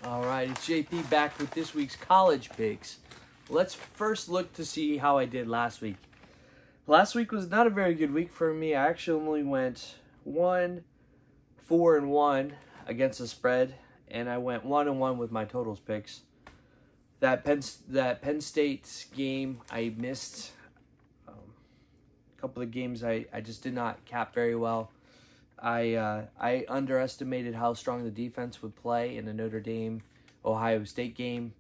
All right, it's JP back with this week's college picks. Let's first look to see how I did last week. Last week was not a very good week for me. I actually only went 1-4-1 against the spread, and I went 1-1 with my totals picks. That Penn State game, I missed a couple of games. I just did not cap very well. I underestimated how strong the defense would play in the Notre Dame-Ohio State game.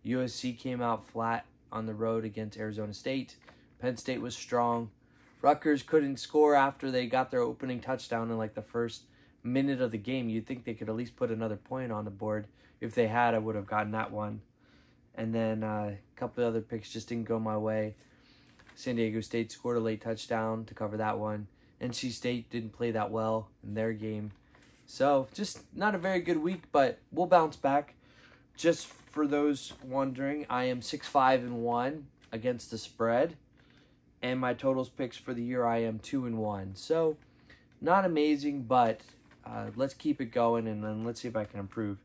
USC came out flat on the road against Arizona State. Penn State was strong. Rutgers couldn't score after they got their opening touchdown in like the first minute of the game. You'd think they could at least put another point on the board. If they had, I would have gotten that one. And then a couple of other picks just didn't go my way. San Diego State scored a late touchdown to cover that one. NC State didn't play that well in their game. So, just not a very good week, but we'll bounce back. Just for those wondering, I am 6-5-1 against the spread. And my totals picks for the year, I am 2-1. So, not amazing, but let's keep it going, and then let's see if I can improve.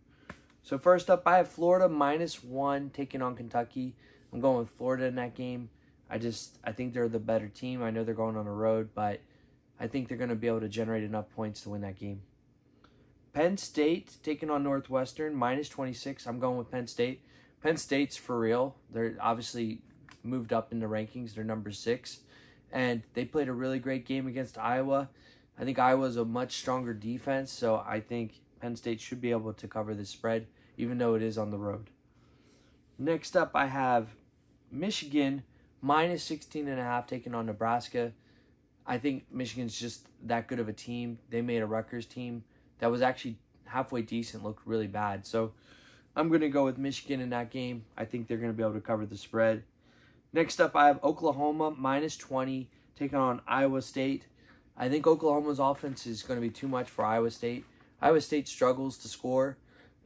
So, first up, I have Florida -1 taking on Kentucky. I'm going with Florida in that game. I think they're the better team. I know they're going on the road, but I think they're going to be able to generate enough points to win that game. Penn State taking on Northwestern, -26. I'm going with Penn State. Penn State's for real. They're obviously moved up in the rankings. They're number 6. And they played a really great game against Iowa. I think Iowa's a much stronger defense, so I think Penn State should be able to cover this spread, even though it is on the road. Next up, I have Michigan, -16.5 taking on Nebraska. I think Michigan's just that good of a team. They made a Rutgers team that was actually halfway decent, looked really bad. So I'm going to go with Michigan in that game. I think they're going to be able to cover the spread. Next up, I have Oklahoma, -20, taking on Iowa State. I think Oklahoma's offense is going to be too much for Iowa State. Iowa State struggles to score.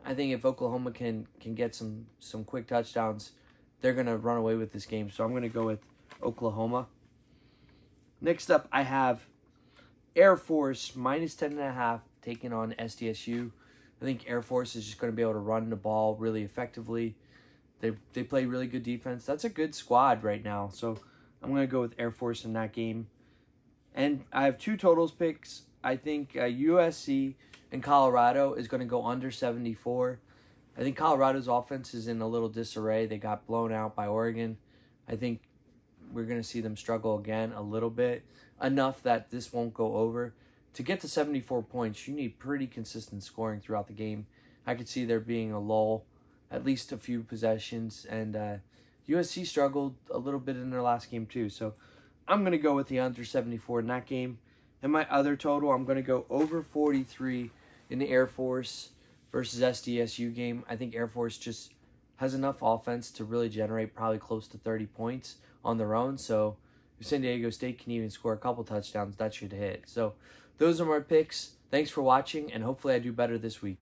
I think if Oklahoma can get some quick touchdowns, they're going to run away with this game. So I'm going to go with Oklahoma. Next up, I have Air Force, -10.5, taking on SDSU. I think Air Force is just going to be able to run the ball really effectively. They play really good defense. That's a good squad right now. So I'm going to go with Air Force in that game. And I have 2 totals picks. I think USC and Colorado is going to go under 74. I think Colorado's offense is in a little disarray. They got blown out by Oregon. I think we're going to see them struggle again a little bit, enough that this won't go over. To get to 74 points, you need pretty consistent scoring throughout the game. I could see there being a lull, at least a few possessions, and USC struggled a little bit in their last game too. So I'm going to go with the under 74 in that game. And my other total, I'm going to go over 43 in the Air Force versus SDSU game. I think Air Force just has enough offense to really generate probably close to 30 points on their own. So if San Diego State can even score a couple touchdowns, that should hit. So those are my picks. Thanks for watching, and hopefully I do better this week.